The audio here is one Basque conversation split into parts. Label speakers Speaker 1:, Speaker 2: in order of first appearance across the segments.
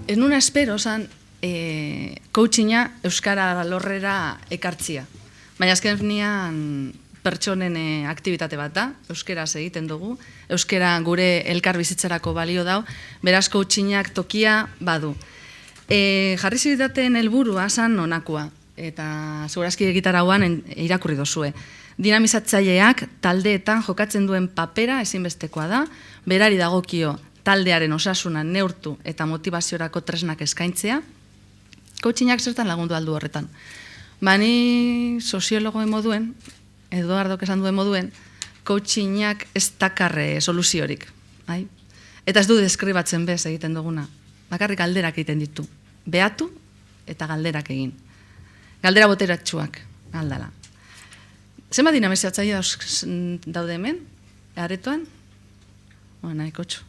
Speaker 1: ez nuna espero zan coachinga euskara lorrera ekartzia. Baina azkenean pertsonen aktibitate bat da, euskeraz egiten dugu, euskera gure elkar bizitzarako balio dau, beraz coachingak tokia badu. Jarri ziritaten helburua zan onakoa, eta segurazki egitarauan irakurri dozue. Dinamizatzaileak taldeetan jokatzen duen papera ezinbestekoa da, berari dagokio taldearen osasuna neurtu eta motivaziorako tresnak eskaintzea. Coachingak zertan lagundu aldu horretan. Ni soziologoen moduen, Eduardok esan duen moduen, coachingak ez dakarre soluziorik. Eta ez du deskribatzen bez egiten duguna. Bakarrik galderak egiten ditu. Behatu eta galderak egin. Galdera boteratsuak, aldala. Zenba dinamizatzaile daude hemen? Aretoan? Nahi kotxo.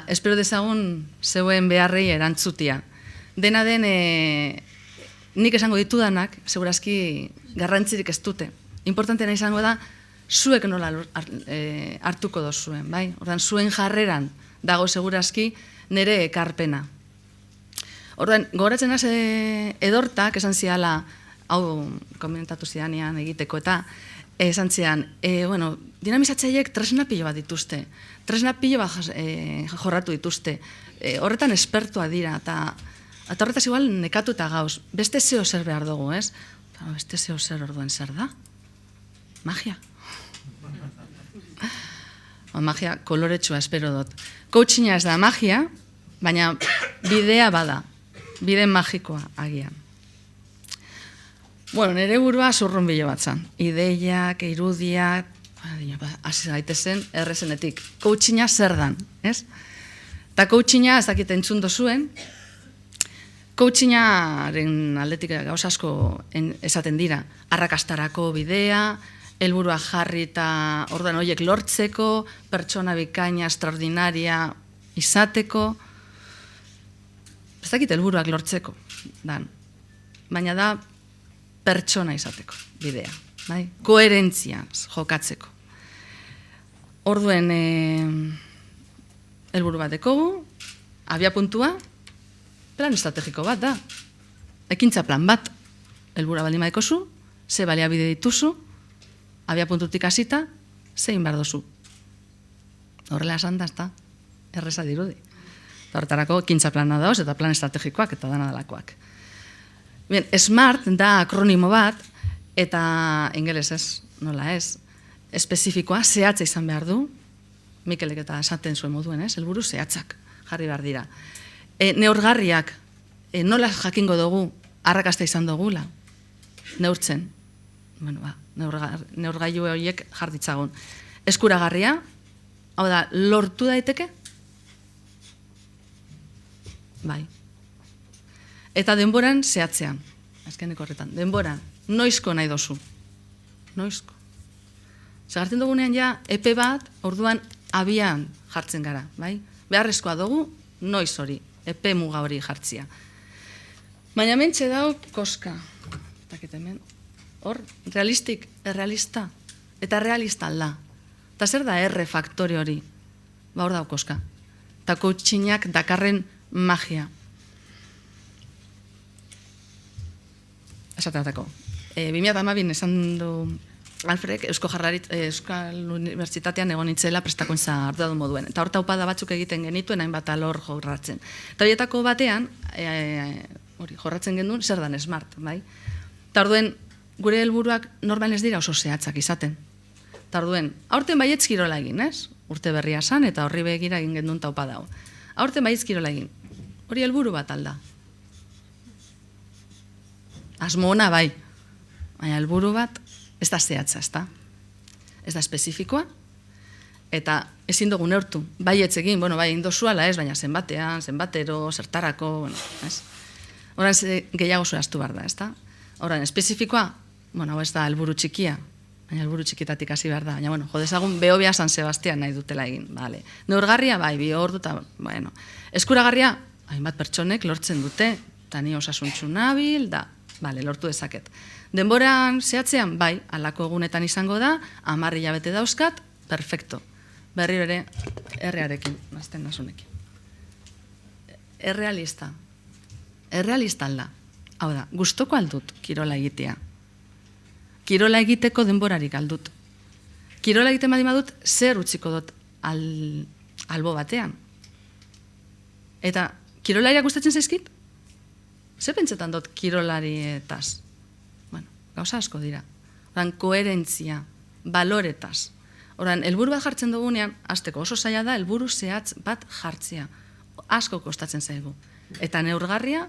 Speaker 1: Espero dezagun zeuen beharrei erantzutia. Dena den, nik esango ditudanak, segurazki garrantzirik ez dute. Importantena izango da, zuek nola hartuko dozuen, bai? Ordan, zuen jarreran dago segurazki nire ekarpena. Ordan, gogoratzen az edortak, esan ziala, hau komentatu zidanean egiteko, eta esan zidan, dinamizatzaileek tresna pilo bat dituzte, tresna pilo bat jorratu dituzte, horretan espertua dira, eta horretaz igual nekatu eta gauz, beste zeo zer behar dugu, ez? Beste zeo zer orduen zer da? Magia. Magia koloretsua espero dut. Coachinga ez da magia, baina bidea bada, bide magikoa agian. Nire burua zurrun bilo bat zan. Ideiak, irudiak, hasi gaitezen errezenetik. Coachinga zer dan, ez? Eta coachinga ez dakit entzun dozuen, coachingaren aldetik gauz asko esaten dira. Arrakastarako bidea, helburua jarri eta orduan horiek lortzeko, pertsona bikaina, extraordinaria izateko, ez dakit helburuak lortzeko, baina da pertsona izateko bidea, koherentzia jokatzeko. Orduen helburu bat dekogu, abia puntua, plan estrategiko bat da, ekintza plan bat, helburua baldin badekozu, ze baliabide dituzu, abia puntutik hasita, zein behar dozu. Horrela esan da, ez da, erreza dirudi. Horretarako ekintza plana dauz eta plan estrategikoak eta dana dalakoak. SMART da akronimo bat, eta ingeles ez, nola ez, espezifikoa, zehatza izan behar du, Mikelek eta esaten zuen moduen ez, helburu zehatzak jarri behar dira. Neurgarriak, nola jakingo dugu, arrakasta izan dugula, neurtzen, neurgailu horiek jarditzagun. Eskuragarria, hau da, lortu daiteke? Bai. Eta denboran zehatzean, azkeneko horretan, denboran, noizko nahi dozu. Noizko. Zagartzen dugunean ja, epe bat, orduan abian jartzen gara, bai? Beharrezkoa dugu, noiz hori, epe muga hori jartzia. Baina mentxe dau koska. Hor, realistik, errealista, eta realista alda. Eta zer da erre faktore hori? Hor dau koska. Eta coachingak dakarren magia. Esateatako. 2012 esan du Alfred, Euskal Unibertsitatean egon nitzela prestakuntza arduradun moduen. Eta hor taupada batzuk egiten genituen, hainbat alor jorratzen. Eta horietako batean, jorratzen genuen, zer dan SMART, bai? Eta orduen, gure helburuak normal ez dira oso zehatzak izaten. Eta orduen, aurten baietz kirola egin, ez? Urte berria san, eta horri begira egin genuen taupada hau. Aurten baietz kirola egin. Hori helburu bat alda. Asmo ona bai, baina helburu bat ez da zehatza, ez da? Ez da espezifikoa, eta ezin dugu neurtu. Baietz egin, bai, indozuala ez, baina zenbatean, zenbatero, zertarako, ez? Horan gehiago zehaztu behar da, ez da? Horan, espezifikoa, ez da helburu txikia, baina helburu txikitatik hasi behar da. Baina, jodezagun Behobia San Sebastian nahi dutela egin, bale. Neurgarria, bai, 2 ordu, eta, eskuragarria, hainbat pertsonek lortzen dute, eta ni osasuntsu nabil, da, bale, lortu dezaket. Denboran zehatzean, bai, halako egunetan izango da, 10 hilabete dauzkat, perfecto. Berri bere, errearekin, azten nasunekin. errealista. Errealista alda. Hau da, gustoko aldut kirola egitea. Kirola egiteko denborarik aldut. Kirola egiten badi badut, zer utziko dut albo batean. Eta kirolariak gustatzen zaizkit? Ze pentsetan dut kirolarietaz? Bueno, gauza asko dira. Oran, koherentzia, baloretaz. Oran, helburu bat jartzen dugunean, hasteko oso zaila da, helburu zehatz bat jartzea. Asko kostatzen zaigu. Eta neurgarria,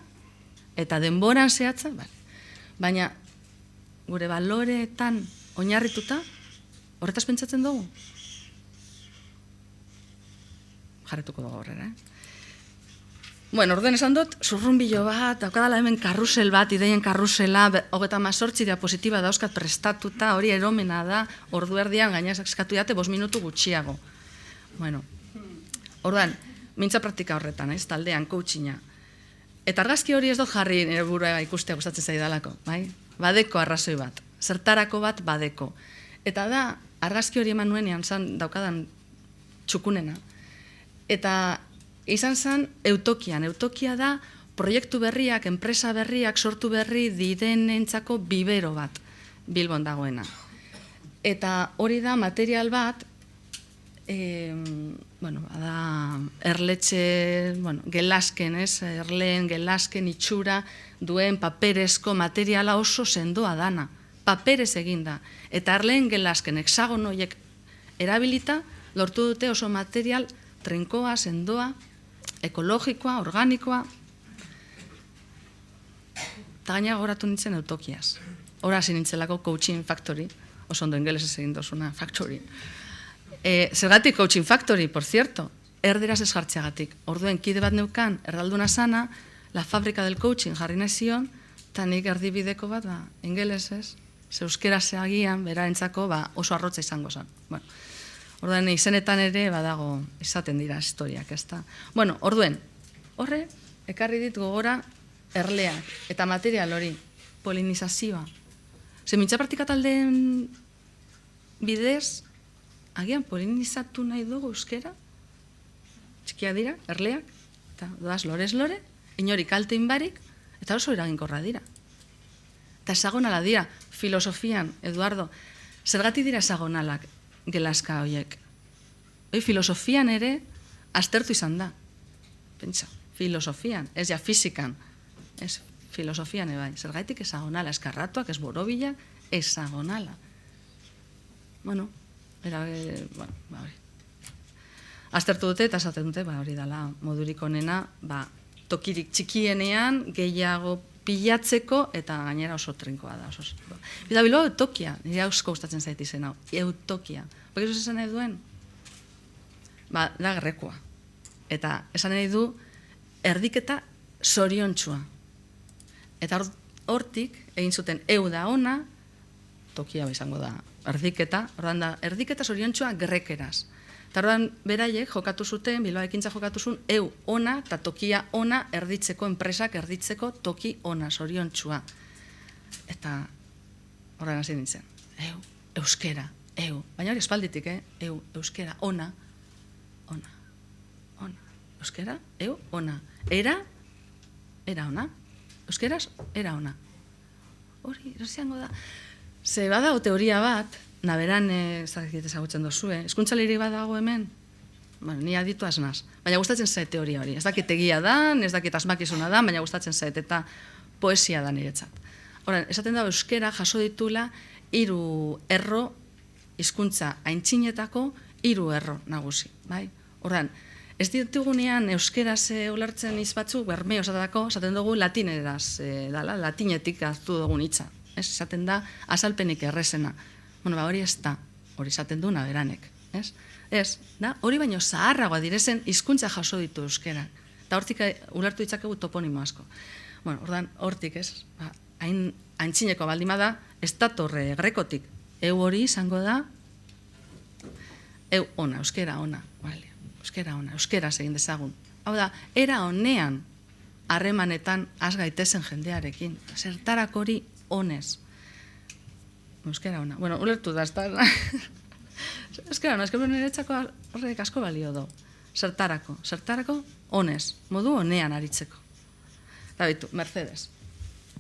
Speaker 1: eta denboran zehatza, baina gure baloreetan oinarrituta, horretaz pentsatzen dugu? Jarretuko dugu horrela, Bueno, orden esan dut, zurrunbilo bat, daukadala hemen karrusel bat, ideien karrusela, 38 diapositiba dauzkat prestatuta, hori eromena da, ordu erdian gaina eskatu date 5 minutu gutxiago. Bueno, orduan, mintza praktika horretan, taldean, coachinga. Eta argazki hori ez dut jarri nire burua ikustea gustatzen zaidalako, bai? Badeko arrazoi bat, zertarako bat badeko. Eta da, argazki hori eman nuenean zan daukadan txukunena. Eta izan zen eutokian. Eutokia da proiektu berriak, enpresa berriak, sortu berri direnentzako bibero bat Bilbon dagoena. Eta hori da material bat, da erletxe, gelasken, erleen gelasken itxura duen paperezko materiala oso sendoa dana. Paperez eginda. Eta erleen gelasken hexagonoiek erabilita lortu dute oso material trinkoa, sendoa, ekologikoa, organikoa. Eta gaina goratu nintzen eutokiaz. Hora hasi nintzelako coaching factory, oso ondo ingelesez egin dozuna factory. Zergatik coaching factory, por cierto, erderaz ez jartzeagatik. Orduen kide bat neukan, erdalduna sana, la fábrica del coaching jarri nahi zion, eta nik erdibideko bat, ingelesez, euskeraz agian, berarentzako oso arrotza izango zen. Orduen izenetan ere badago izaten dira historiak, ezta. Bueno, orduen, horre, ekarri dit gogora erleak eta material hori, polinizazioa. Mintza praktika taldeen bidez, agian polinizatu nahi dugu euskera, txikia dira, erleak, eta doaz lorez lore, inori kalte inbarik, eta oso eraginkorra dira. Eta esagonala dira, filosofian, Eduardo, zergatik dira esagonalak gelaska horiek. Filosofian ere, aztertu izan da. Pentsa, filosofian, ez ja fizikan, ez filosofian ebai. Zergaitik esagonala, eskarratuak, ez borobilak, esagonala. Bueno, aztertu dute eta esaten dute, hori dela modurik onena, tokirik txikienean gehiago pilatzeko eta gainera oso trinkoa da. Eta bilo eutokia, nire hausko gustatzen zait izen hau, eutokia. Bakizu esan nahi duen? Da grekoa. Eta esan nahi du erdiketa zoriontxua. Eta hortik egin zuten da ona, tokia izango da erdiketa, erdiketa zoriontxua grekeraz. Eta ordan beraiek jokatu zuten, Bilbao Ekintza jokatu zuen, ona eta tokia ona erditzeko, enpresak erditzeko toki ona, zoriontxua. Eta horren hasi nintzen, euskera, baina hori espalditik, euskera, ona, euskera, ona, era ona, euskeraz, era ona. Hori, erosiango da. Ze badago teoria bat, naberan ezagutzen dozue, hizkuntzalerik badago hemen, ni aditu aznaz, baina gustatzen zait teoria hori. Ez dakit egia da, ez dakit asmakizuna da, baina gustatzen zait eta poesia da niretzat. Horan, esaten da euskera jaso ditula 3 erro hizkuntza aintzinetako 3 erro nagusi, bai? Horan, ez ditugunean euskeraz ulertzen hitz batzuk, bermeo esaten dugu latineraz dala, latinetik hartu dugun hitza. Esaten da azalpenik errezena. Hori ez da, hori esaten du naberanek. Ez, hori baino zaharragoa direzen hizkuntza jaso ditu euskera. Eta hortik ulertu ditzakegu toponimo asko. Hortik ez, aintzineko baldima da, ez datorre grekotik. Hori izango da, ona, euskera ona. Euskera ona, euskera egin dezagun. Hau da, era honean harremanetan az gaitezen jendearekin. Zertarako hori honez. Euskera ona. Bueno, ulertu da, ez da. Euskera ona, niretzako horrek asko balio do. Zertarako honez, modu honean aritzeko. Eta bitu, Mercedes.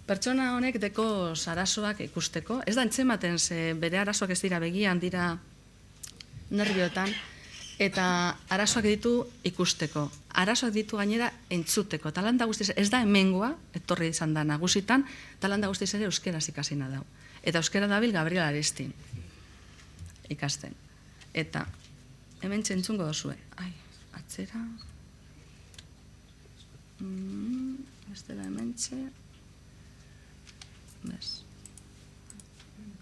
Speaker 1: Pertsona honek deko arazoak ikusteko, ez da entzematen ze bere arazoak ez dira begian, dira nervioetan, eta arazoak ditu ikusteko. Arazoak ditu gainera entzuteko. Eta landa guztiz, ez da hemengoa, etorri izan da nagusitan, eta landa guztiz ere euskeraz ikasina dau. Eta euskera dabil Gabriel Arestin ikasten. Eta hemen txentzungo dozue. Ai, atzera. Ez dela hemen txe. Bez.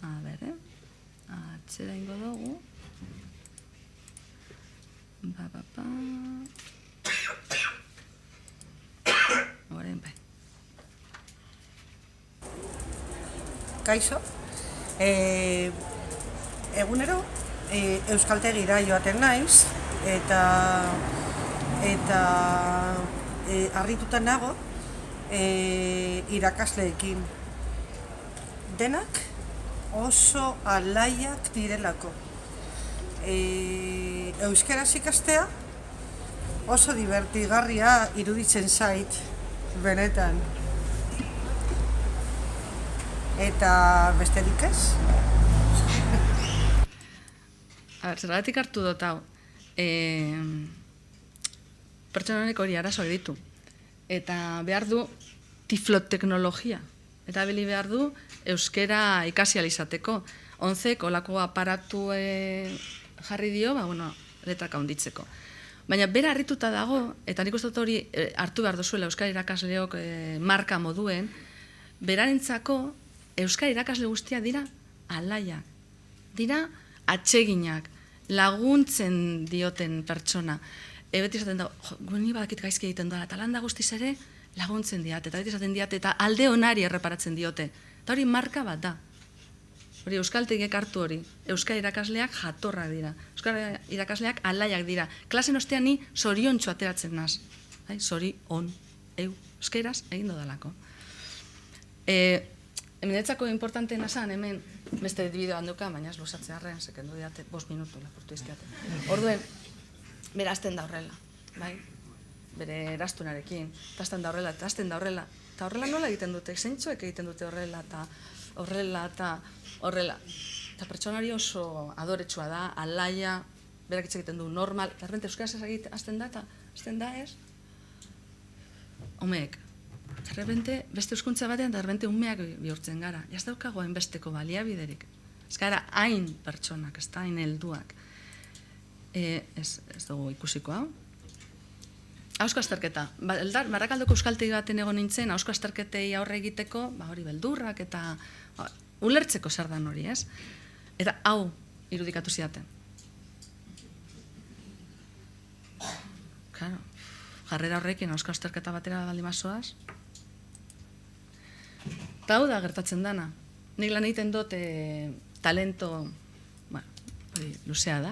Speaker 1: A ber, atzera ingo dugu. Horen bai.
Speaker 2: Kaixo, egunero euskaltegira joaten naiz eta harrituta nago irakasleekin. Denak oso alaiak direlako. Euskeraz ikastea oso divertigarria iruditzen zait, benetan. Eta besterik ez?
Speaker 1: Zergatik hartu dut hau. Pertsona honek hori arazoak ditu. Eta behar du tifloteknologia. Eta bili behar du euskera ikasi alizateko. 11 olako aparatu jarri dio, letrak handitzeko. Baina bera harrituta dago, eta nik uste dut hori hartu behar duzuela euskara irakasleok marka moduen, berarentzako euskara irakasle guztiak dira alaiak, dira atseginak, laguntzen dioten pertsona. Beti esaten da, guni badakit gaizki egiten doa, eta landa guztiz ere laguntzen diate, eta beti esaten diate, eta alde onari erreparatzen diote. Eta hori marka bat da. Hori euskaltegiek hartu hori, euskara irakasleak jatorra dira, euskara irakasleak alaiak dira. Klasen ostean ni zoriontsu ateratzen naz. Zorion, euskeraz egin dodalako. Hemenetzako importanteena zan, hemen beste bideoan duka, baina ez luzatzea harrean, sekendu diate, 5 minutu lapurtu izkiate. Orduen, bera azten da horrela, bai? Bere erastunarekin, eta azten da horrela, eta horrela nola egiten dute, zeintzuek egiten dute horrela, eta horrela. Eta pertsonari oso adoretsua da, alaia, berak hitz egiten du normal, eta herbente euskaraz ez egiten, azten da ez? Homeek. Herbente, beste euskuntza batean, eta herbente umeak bihurtzen gara. Ez daukago hainbesteko baliabiderik. Ez gara hain pertsonak, ez da hain helduak. Ez dugu ikusiko hau. Hausko azterketa. Barrakaldoko euskaltegi baten egon nintzen, hausko azterketei aurre egiteko, hori beldurrak eta ulertzeko zer dan hori, ez? Eta hau irudikatu zidaten. Claro, jarrera horrekin hausko azterketa batera balimazoaz. Eta hau da gertatzen dana. Nik lan egiten dut talento, hori luzea da,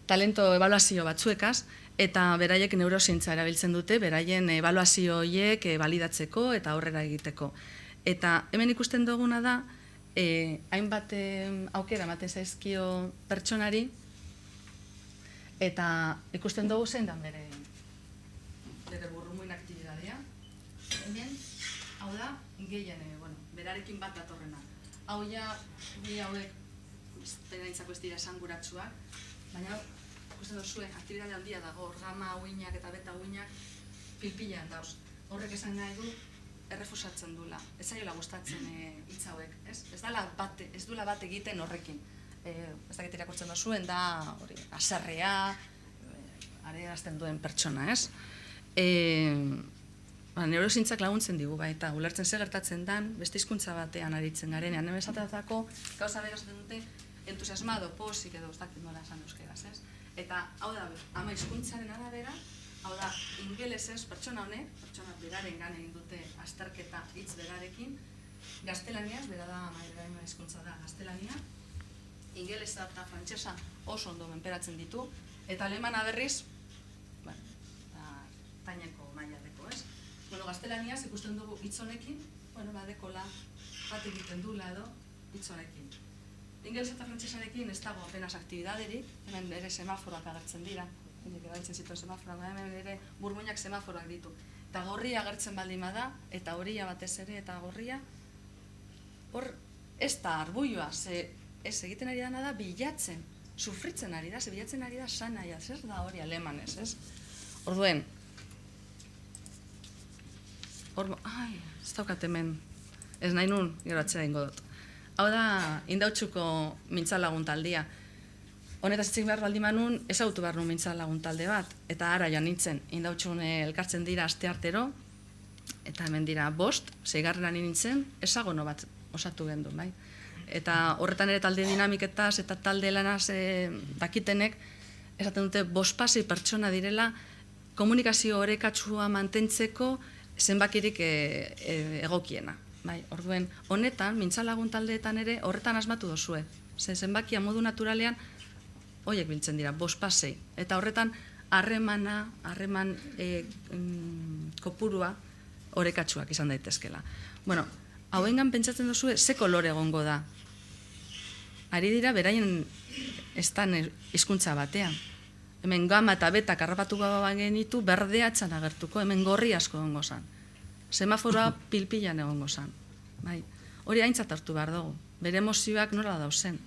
Speaker 1: talento ebaluazio batzuekaz, eta beraiek neurosientza erabiltzen dute, beraien ebaluazio horiek balidatzeko eta aurrera egiteko. Eta hemen ikusten duguna da, hainbat aukera ematen zaizkio pertsonari, eta ikusten dugu zein da bere burrumuin aktibidadea. Hemen, hau da, gehien, berarekin bat datorrena. Hau ja, bi hauek, penaitzako ez dira esanguratsuak, baina ikusten duzue, aktibidade handia dago, gama uinak eta beta uinak pilpilean dauz. Horrek esan nahi du, errefusatzen duela. Ez zaiola gustatzen hitz hauek, ez? Ez duela bat egiten horrekin. Ez dakit irakurtzen duzuen, da haserrea, adierazten duen pertsona, ez? Neurozientzak laguntzen digu, eta ulertzen ze gertatzen dan, beste hizkuntza batean aritzen garenean. Hemen esateatako, gauza bera esaten dute, entusiasmado, posik edo, ez dakit nola esan euskeraz, ez? Eta, hau da, ama hizkuntzaren arabera, hau da, ingelesez, pertsona honek, pertsona beraren gan egin dute azterketa hitz berarekin, gaztelaniaz, bera da, ama hizkuntza da, gaztelania, ingelesa eta frantsesa oso ondo menperatzen ditu, eta alemana berriz, taineko mailateko, ez? Gaztelaniaz ikusten dugu hitz honekin, dekola bat egiten dula edo hitz honekin. Ingeles eta frantsesarekin ez dago apenas aktibidaderik, hemen ere semaforoak agertzen dira, zeinek erabiltzen zituen semaforoak, hemen ere burmuinak semaforoak ditu. Eta gorria agertzen baldin bada, eta horia batez ere, eta gorria, hor ez da arbuioa, ez egiten ari dana da bilatzen, sufritzen ari da, bilatzen ari da sanaia, zer da hori alemanez, ez? Orduen, ez daukat hemen, ez nahi nun, gero atzera ingo dut. Hau da, Indautxuko mintzalagun taldia. Honetaz etxik behar baldin manun, ezagutu behar nun mintzalagun talde bat, eta ara joan nintzen, Indautxun elkartzen dira asteartero, eta hemen dira 5, 6 nintzen, ezagono bat osatu gendu, bai? Eta horretan ere talde dinamiketaz eta talde lanaz dakitenek, esaten dute 5-6 pertsona direla komunikazio orekatsua mantentzeko zenbakirik egokiena. Bai, orduen, honetan, mintzalagun taldeetan ere, horretan asmatu dozue. Zenbakia modu naturalean, horiek biltzen dira, 5-6. Eta horretan, harreman kopurua orekatsuak izan daitezkela. Bueno, hauengan pentsatzen dozue, ze kolore egongo da. Ari dira, beraien estan hizkuntza batean. Hemen gama eta beta karrapatu gaba genitu, berdea txan agertuko, hemen gorri asko egongo zan. Semaforoa pilpilan egongo zan. Hori aintzat hartu behar dugu. Bere emozioak nola dauzen.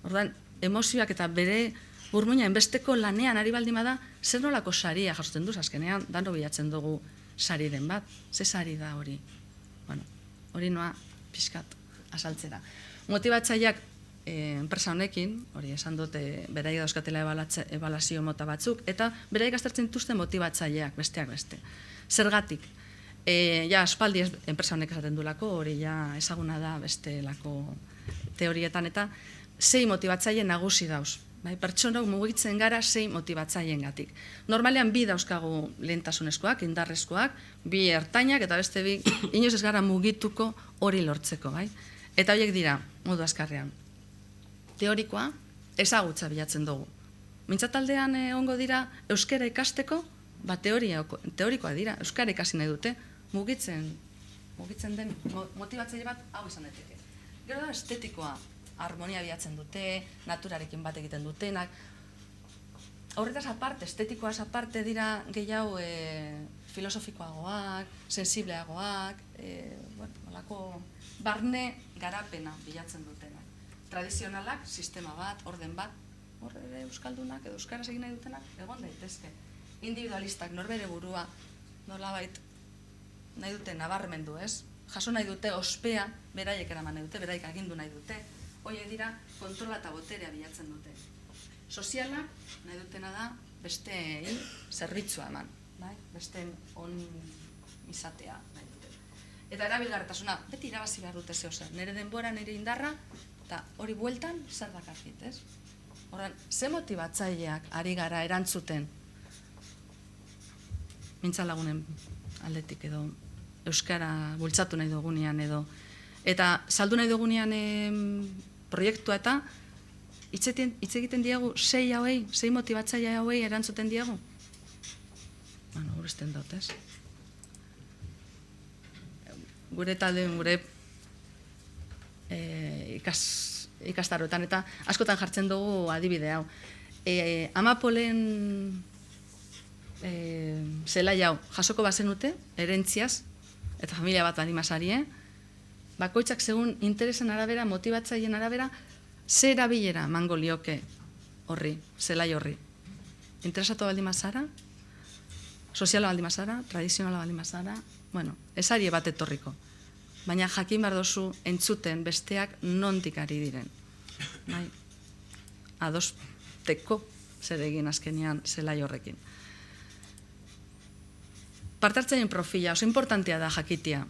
Speaker 1: Ordan, emozioak eta bere burmuina enbesteko lanean ari baldin bada, zer nolako saria jasotzen duz azkenean, dano bilatzen dugu sariren bat. Ze sari da hori? Bueno, hori noa pixkat asaltzera. Motibatzaileak enpresa honekin, hori esan dute beraik dauzkatela ebalazio mota batzuk, eta beraik aztertzen dituzte motibatzaileak besteak beste. Zergatik? Aspaldi enpresa honek esaten duelako, hori ezaguna da bestelako teorietan, eta 6 motibatzaile nagusi dauz. Pertsonok mugitzen gara 6 motibatzaileen gatik. Normalean 2 dauzkagu lehentasunezkoak, indarrezkoak, 2 ertainak, eta beste 2 inoiz ez gara mugituko hori lortzeko. Eta horiek dira, modu azkarrean. Teorikoa, ezagutza bilatzen dugu. Mintzataldean ongo dira, euskara ikasteko, teorikoa dira, euskara ikasi nahi dute, mugitzen den motibatzaile bat hau izan daiteke. Gero da, estetikoa, harmonia bilatzen dute, naturarekin bat egiten dutenak. Horretaz aparte, estetikoaz aparte dira gehiago filosofikoagoak, sensibleagoak, barne garapena bilatzen dutenak. Tradizionalak, sistema bat, orden bat, horre euskaldunak edo euskaraz egin nahi dutenak, egon daitezke. Individualistak, norbere burua, nolabait nahi dute nabarmendu, ez? Jaso nahi dute ospea, beraiek eraman nahi dute, beraiek agindu nahi dute, horiek dira kontrola eta boterea bilatzen dute. Sozialak nahi dutena da beste zerbitzua eman, beste on izatea nahi dute. Eta erabilgarretasuna, beti irabazi behar dute zehozer, nire denbora, nire indarra, eta hori bueltan zer dakarkit, ez? Horren, ze motibatzaileak ari gara erantzuten mintzalagunen aldetik edo euskara bultzatu nahi dugunean edo eta saldu nahi dugunean proiektua eta hitz egiten diegu 6 motibatzaile hauei erantzuten diegu? Bueno, uresten dut, ez? Gure talde, gure ikastaroetan eta askotan jartzen dugu adibide hau. Amapolen zelai hau jasoko bazenute, erentziaz, eta familia bat animasarie, bakoitzak segun interesen arabera, motibatzaileen arabera, ze erabilera mango lioke horri, zelai horri. Interesatu baldin mazara, soziala baldin mazara, tradizionala baldin mazara, bueno, esarie bat etorriko. Baina jakin behar dozu entzuten besteak nondik ari diren. Adosteko zer egin azkenean zelai horrekin. Partartzaien profila, oso importantea da jakitia,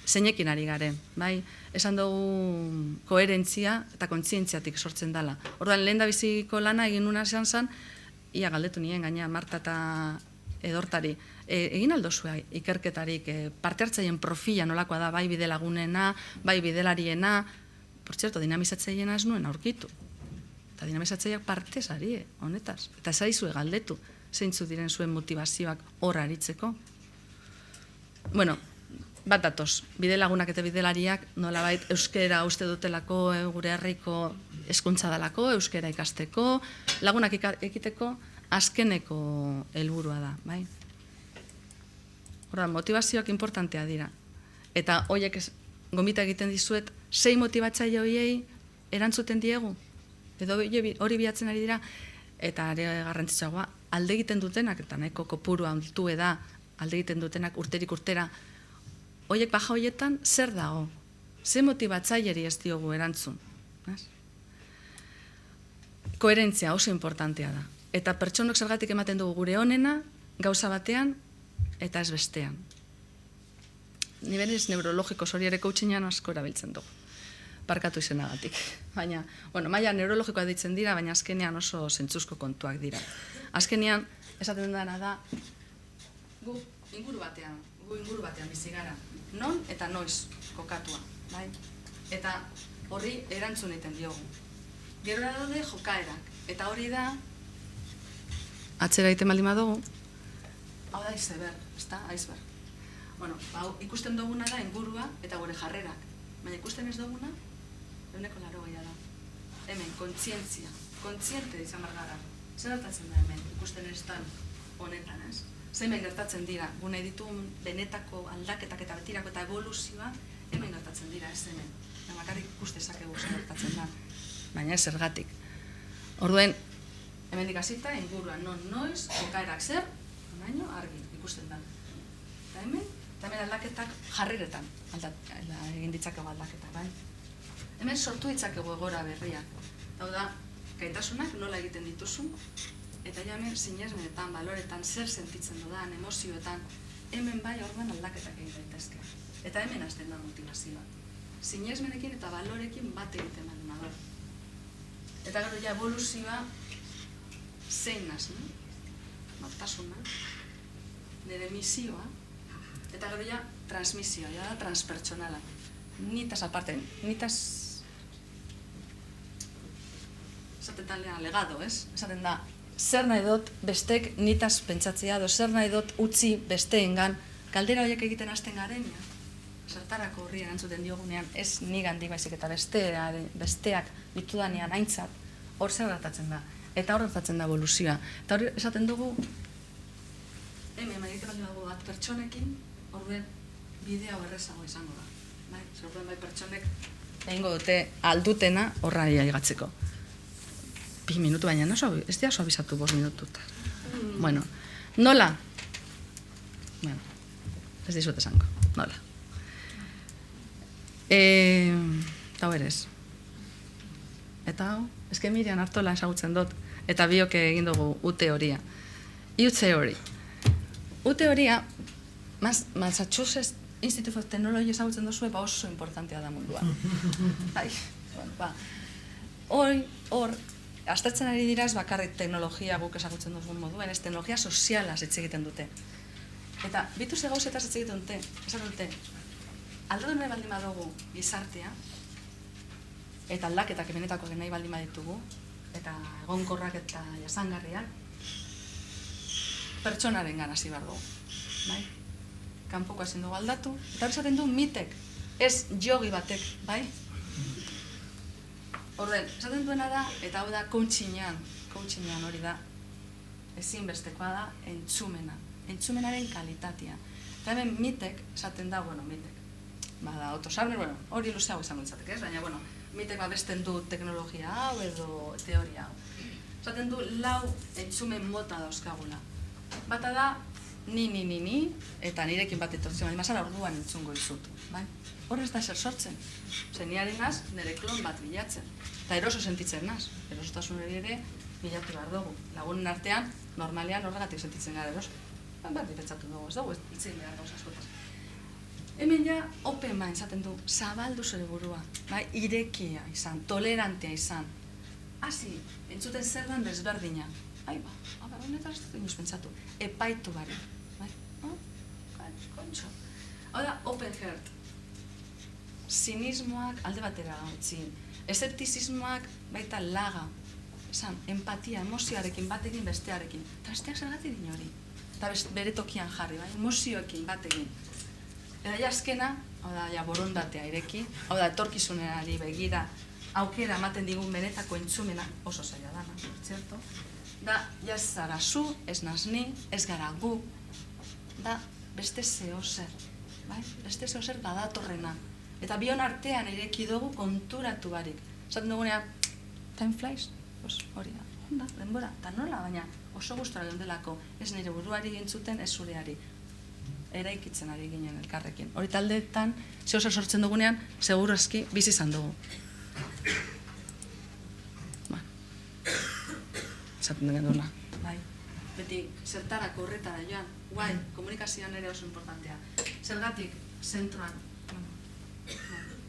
Speaker 1: zeinekin ari garen, bai? Esan dugu koherentzia eta kontzientziatik sortzen dela. Orduan, lehen da biziko lana egin nuna esan zen, ia galdetu nien gaina Marta eta Edortari, egin aldozua ikerketarik parte hartzaien profila nolakoa da, bai bidelagunena, bai bidelariena, por zerto, dinamizatzaileena ez nuen aurkitu. Eta dinamizatzaileak partez ari, honetaz. Eta ez aizue galdetu, zeintzu diren zuen motivazioak hor aritzeko. Bueno, bat datoz, bidelagunak eta bidelariak nolabait euskera uste dutelako gure herriko hezkuntza dalako, euskera ikasteko, lagunak ekiteko, azkeneko helburua da, bai? Horra, motivazioak importantea dira. Eta horiek gomita egiten dizuet, 6 motibatzaile horiei erantzuten diegu? Edo hori bilatzen ari dira, eta are garrantzitsuagoa, alde egiten dutenak, eta nahiko kopuru altu da, alde egiten dutenak urterik urtera, horiek baja horietan zer dago? Ze motibatzaileri ez diogu erantzun? Koherentzia oso importantea da. Eta pertsonok zergatik ematen dugu gure onena, gauza batean, eta ez bestean. Niveles neurologikos hori ere coachingan asko erabiltzen dugu. Barkatu izenagatik. Baina, maila neurologikoa ditzen dira, baina azkenean oso zentzuzko kontuak dira. Azkenean, esaten dena da, gu inguru batean bizi gara. Non eta noiz kokatua, bai? Eta horri erantzun egiten diogu. Gero da daude jokaerak. Eta hori da, atzera egiten baldin badugu, hau da iceberg, ezta? Iceberg. Ikusten duguna da ingurua eta gure jarrerak. Baina ikusten ez duguna, 180 da. Hemen, kontzientzia. Kontziente izan behar gara. Zer gertatzen da hemen, ikusten ez dan honetan, ez? Hemen gertatzen dira, gune ditugun benetako aldaketak eta betirako eta evoluzioa, hemen gertatzen dira, ez hemen. Bakarrik ikustezakegu zer gertatzen da, baina ez zergatik. Orduen, hemen dikazita, inguruan non noiz, jokaerak zer, baino argi ikusten da. Eta hemen aldaketak jarreretan egin ditzakegu aldaketak, bai? Hemen sortu ditzakegu egora berriak. Hau da, gaitasunak nola egiten dituzun, eta hemen sinesmenetan, baloretan, zer sentitzen dudan, emozioetan, hemen bai orduan aldaketak egin daitezke. Eta hemen hasten da motivazioa. Sinesmenekin eta balorekin bat egiten baldin badu. Eta gero ja evoluzioa zein naz, nortasuna, nire misioa, eta gero ja transmisioa, ja da transpertsonala. Nitaz aparte, nitaz esaten da legado, ez? Esaten da, zer nahi dut bestek nitaz pentsatzea, zer nahi dut utzi besteengan, galdera horiek egiten hasten garenean. Zertarako horri erantzuten diogunean, ez nigandik baizik eta besteak ditudanean aintzat, hor zer gertatzen da. Eta hor gertatzen da evoluzioa. Eta hori esaten dugu, hemen egiten baldin dugu bat pertsonekin, orduen bidea errezago izango da. Zerorduan bai pertsonek egingo dute aldutena horra aigatzeko. 2 minutu baina, ez dira suabizatu 5 minututa. Bueno, nola? Bueno, ez dizut esango, nola? Eta berez. Eta hau, eske Miriam Artola esagutzen dut, eta biok egin dugu U-teoria. U-teoria. U-teoria, Massachusetts Institute of Technology esagutzen duzu, oso importantea da munduan. Hor, aztertzen ari dira ez bakarrik teknologia guk esagutzen duzun moduen, ez teknologia sozialaz hitz egiten dute. Eta bitu ze gauzetaz hitz egiten dute, esan dute, aldatu nahi baldin badugu gizartea, eta aldaketak benetako nahi baldin baditugu, eta egonkorrak eta jasangarriak, pertsonaren gana hasi behar dugu. Kanpoko ezin dugu aldatu, eta esaten du mitek, ez jogi batek, bai? Orden, esaten duena da, eta hau da coachingan hori da, ezinbestekoa da entzumenaren kalitatea. Eta hemen mitek, esaten da, mitek, bada autosarmer, hori luzeago izango ditzatek, ez? Baina, mitek babesten du teknologia hau edo teoria hau. Esaten du, 4 entzumen mota dauzkagula. Bata da, ni, eta nirekin bat etortzen, baina mazara orduan entzungo izutu. Hor ez da eser sortzen. Zeniaren naz, nire klon bat bilatzen. Eta eroso sentitzen naz. Erosotasun ere bilatu behar dugu. Lagunen artean, normalean horregatik sentitzen gara eroso. Berdi pentsatu dugu, ez dugu, itzin behar gauz askotaz. Hemen ja, open mind, zaten du, zabaldu zure burua. Irekia izan, tolerantea izan. Hasi, entzuten zer dan desberdina. Honetara ez dut inoz pentsatu. Epaitu bari. Kontxo. Hau da, open heart. Sinismoak alde batera utzi. Eszeptizismoak baita laga. Empatia, emozioarekin batekin bestearekin. Eta besteak zergatik din hori. Eta bere tokian jarri, emozioekin batekin. Eta azkena, hau da, borondatea ireki, hau da, etorkizunari begira, aukera ematen digun benetako entzumena oso zaila dana, zerto? Da, ez zara zu, ez nazni, ez gara gu, da beste zeo zer, bai? Beste zeo zer badatorrena. Eta bion artean ireki dugu konturatu barik. Zaten dugunean, time flies, hori da, onda, denbora, eta nola, baina oso gustora geundelako, ez nire buruari gintzuten, ez zureari. Eraikitzen ari ginen elkarrekin. Hori taldeetan, zeo zer sortzen dugunean, segurazki bizi izan dugu. Zaten duena. Bai. Beti, zertarako horretara joan, guai, komunikazioan ere oso importantea. Zergatik, zentroan,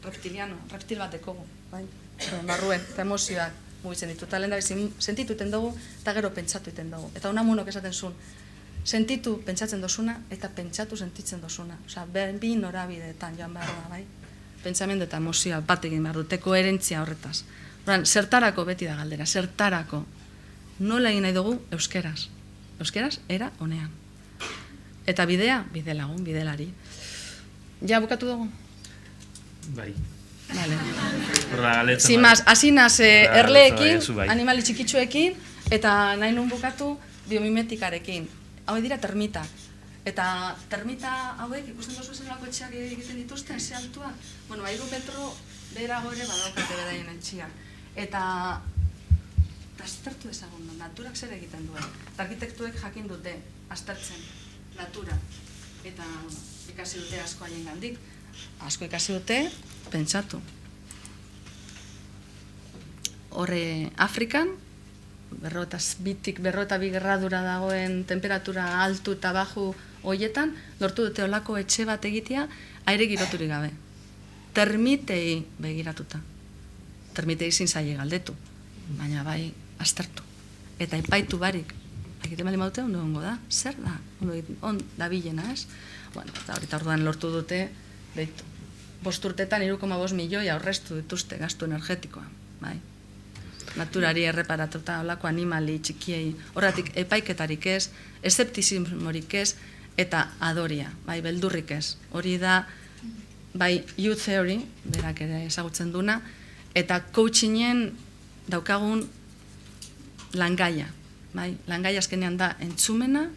Speaker 1: reptil bat dekogu, bai. Barruen, eta emozioak mugitzen ditu. Eta lehen da sentitu iten dugu, eta gero pentsatu iten dugu. Eta unamunok esaten zuen, sentitu pentsatzen dozuna, eta pentsatu sentitzen dozuna. Osa, bi norabideetan joan behar da, bai. Pentsamendu eta emozioa bat egin behar dute, koherentzia horretaz. Zertarako beti da galdera, zertarako. Nola egin nahi dugu euskeraz. Euskeraz, era honean. Eta bidea, bide lagun, bidelari. Ja, bukatu dugu?
Speaker 3: Bai.
Speaker 1: Vale. Zimaz, asinaz erleekin, animali txikitsuekin, eta nahi nun bukatu biomimetikarekin. Hau dira termitak. Eta termita hauek ikusten dozu zenolako etxeak egiten dituzten, ze altuak. Bueno, 3 metro beherago ere badaukate beraien etxeak. Eta aztertu ezagun, naturak zer egiten duen. Eta arkitektuek jakin dute, aztertzen, natura. Eta ikasi dute asko haien gandik. Asko ikasi dute, pentsatu. Horre Afrikan, 42 gradura dagoen temperatura altu eta baju horietan, lortu dute olako etxe bat egitea, aire giroturik gabe. Termitei begiratuta. Termitei zintzaile galdetu, baina bai aztertu. Eta epaitu barik, egiten bali maute, ondo gongo da, zer da? On da bilena, ez? Bueno, eta horita orduan lortu dute, behitu. 5 urtetan 3,5 milioi aurreztu dituzte gastu energetikoa, bai? Naturari erreparatuta, olako animali txikiei, horretik epaiketarik ez, eszeptizismorik ez, eta adoria, bai, beldurrik ez. Hori da, bai, U-theory, berak ere ezagutzen duna, eta coachingen daukagun langaia, bai? Langaia azkenean da entzumena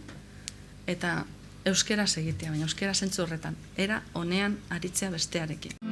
Speaker 1: eta euskera egitea, baina euskera zentzu horretan, era honean aritzea bestearekin.